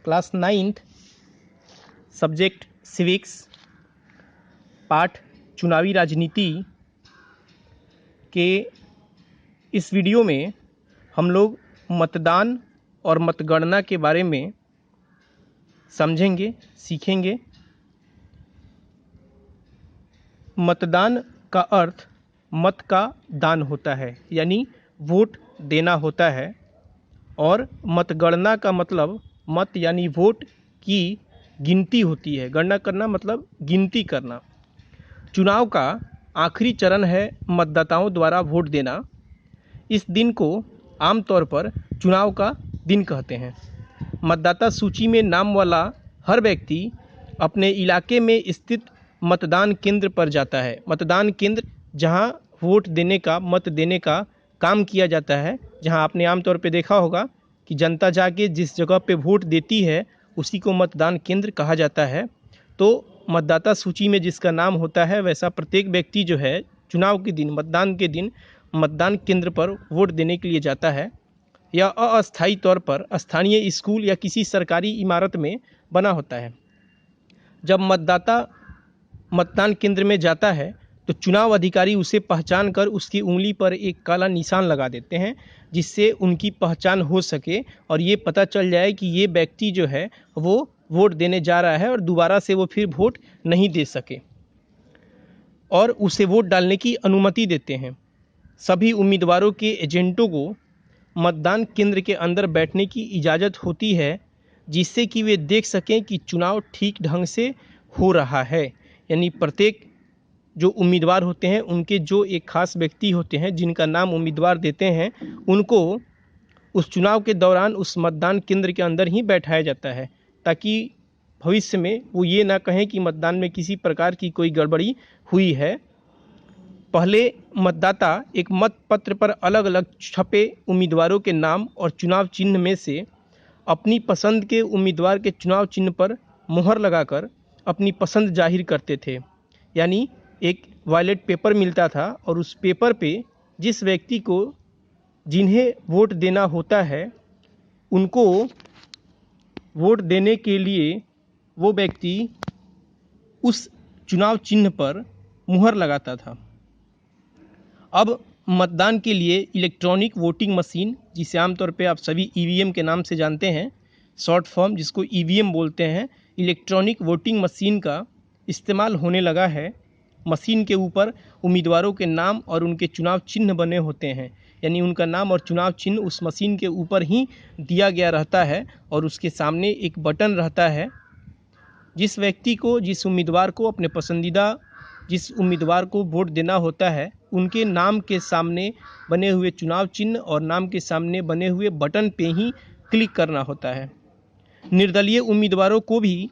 Class 9th subject civics पाठ चुनावी राजनीति के इस वीडियो में हम लोग मतदान और मतगणना के बारे में समझेंगे, सीखेंगे। मतदान का अर्थ मत का दान होता है, यानी वोट देना होता है, और मतगणना का मतलब मत यानी वोट की गिनती होती है। गणना करना मतलब गिनती करना। चुनाव का आखिरी चरण है मतदाताओं द्वारा वोट देना। इस दिन को आमतौर पर चुनाव का दिन कहते हैं। मतदाता सूची में नाम वाला हर व्यक्ति अपने इलाके में स्थित मतदान केंद्र पर जाता है। मतदान केंद्र जहां वोट देने का, मत देने का काम किया जाता है, जहां आपने आमतौर पे देखा होगा कि जनता जाके जिस जगह पे वोट देती है उसी को मतदान केंद्र कहा जाता है। तो मतदाता सूची में जिसका नाम होता है वैसा प्रत्येक व्यक्ति जो है चुनाव के दिन, मतदान के दिन मतदान केंद्र पर वोट देने के लिए जाता है। यह अस्थायी तौर पर स्थानीय स्कूल या किसी सरकारी इमारत में बना होता है। जब मतदाता मतदान केंद्र में जाता है तो चुनाव अधिकारी उसे पहचान कर उसकी उंगली पर एक काला निशान लगा देते हैं, जिससे उनकी पहचान हो सके और ये पता चल जाए कि ये व्यक्ति जो है वो वोट देने जा रहा है और दोबारा से वो फिर वोट नहीं दे सके, और उसे वोट डालने की अनुमति देते हैं। सभी उम्मीदवारों के एजेंटों को मतदान केंद्र के अंदर बैठने की इजाज़त होती है, जिससे कि वे देख सकें कि चुनाव ठीक ढंग से हो रहा है। यानी प्रत्येक जो उम्मीदवार होते हैं उनके जो एक खास व्यक्ति होते हैं जिनका नाम उम्मीदवार देते हैं, उनको उस चुनाव के दौरान उस मतदान केंद्र के अंदर ही बैठाया जाता है, ताकि भविष्य में वो ये ना कहें कि मतदान में किसी प्रकार की कोई गड़बड़ी हुई है। पहले मतदाता एक मत पत्र पर अलग अलग छपे उम्मीदवारों के नाम और चुनाव चिन्ह में से अपनी पसंद के उम्मीदवार के चुनाव चिन्ह पर मुहर लगाकर अपनी पसंद जाहिर करते थे। यानी एक वायलेट पेपर मिलता था और उस पेपर पे जिस व्यक्ति को जिन्हें वोट देना होता है उनको वोट देने के लिए वो व्यक्ति उस चुनाव चिन्ह पर मुहर लगाता था। अब मतदान के लिए इलेक्ट्रॉनिक वोटिंग मशीन, जिसे आमतौर पे आप सभी ईवीएम के नाम से जानते हैं, शॉर्ट फॉर्म जिसको ईवीएम बोलते हैं, इलेक्ट्रॉनिक वोटिंग मशीन का इस्तेमाल होने लगा है। मशीन के ऊपर उम्मीदवारों के नाम और उनके चुनाव चिन्ह बने होते हैं, यानी उनका नाम और चुनाव चिन्ह उस मशीन के ऊपर ही दिया गया रहता है, और उसके सामने एक बटन रहता है। जिस व्यक्ति को, जिस उम्मीदवार को अपने पसंदीदा जिस उम्मीदवार को वोट देना होता है उनके नाम के सामने बने हुए चुनाव चिन्ह और नाम के सामने बने हुए बटन पे ही क्लिक करना होता है। निर्दलीय उम्मीदवारों को भी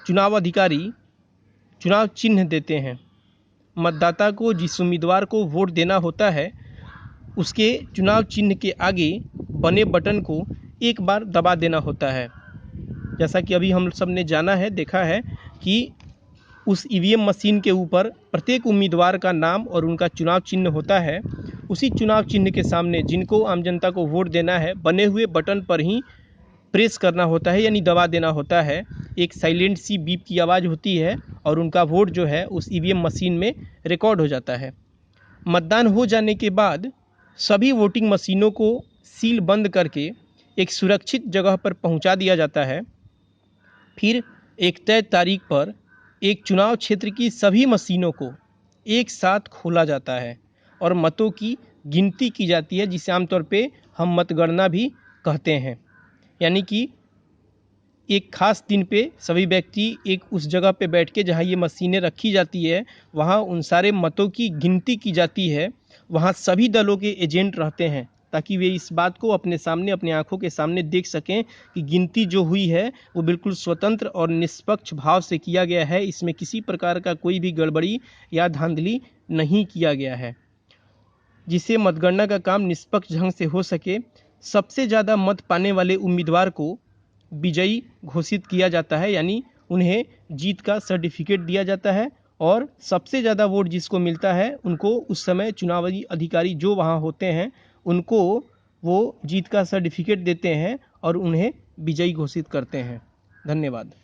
चुनाव अधिकारी चुनाव चिन्ह देते हैं। मतदाता को जिस उम्मीदवार को वोट देना होता है उसके चुनाव चिन्ह के आगे बने बटन को एक बार दबा देना होता है। जैसा कि अभी हम सब ने जाना है, देखा है कि उस ईवीएम मशीन के ऊपर प्रत्येक उम्मीदवार का नाम और उनका चुनाव चिन्ह होता है। उसी चुनाव चिन्ह के सामने जिनको आम जनता को वोट देना है बने हुए बटन पर ही प्रेस करना होता है, यानी दबा देना होता है। एक साइलेंट सी बीप की आवाज़ होती है और उनका वोट जो है उस ईवीएम मशीन में रिकॉर्ड हो जाता है। मतदान हो जाने के बाद सभी वोटिंग मशीनों को सील बंद करके एक सुरक्षित जगह पर पहुंचा दिया जाता है। फिर एक तय तारीख पर एक चुनाव क्षेत्र की सभी मशीनों को एक साथ खोला जाता है और मतों की गिनती की जाती है, जिसे आमतौर पे हम मतगणना भी कहते हैं। यानी कि एक खास दिन पे सभी व्यक्ति एक उस जगह पे बैठ के जहाँ ये मशीनें रखी जाती है वहाँ उन सारे मतों की गिनती की जाती है। वहाँ सभी दलों के एजेंट रहते हैं ताकि वे इस बात को अपने सामने, अपनी आंखों के सामने देख सकें कि गिनती जो हुई है वो बिल्कुल स्वतंत्र और निष्पक्ष भाव से किया गया है। इसमें किसी प्रकार का कोई भी गड़बड़ी या धांधली नहीं किया गया है, जिससे मतगणना का काम निष्पक्ष ढंग से हो सके। सबसे ज़्यादा मत पाने वाले उम्मीदवार को विजयी घोषित किया जाता है, यानी उन्हें जीत का सर्टिफिकेट दिया जाता है, और सबसे ज़्यादा वोट जिसको मिलता है उनको उस समय चुनावी अधिकारी जो वहाँ होते हैं उनको वो जीत का सर्टिफिकेट देते हैं और उन्हें विजयी घोषित करते हैं। धन्यवाद।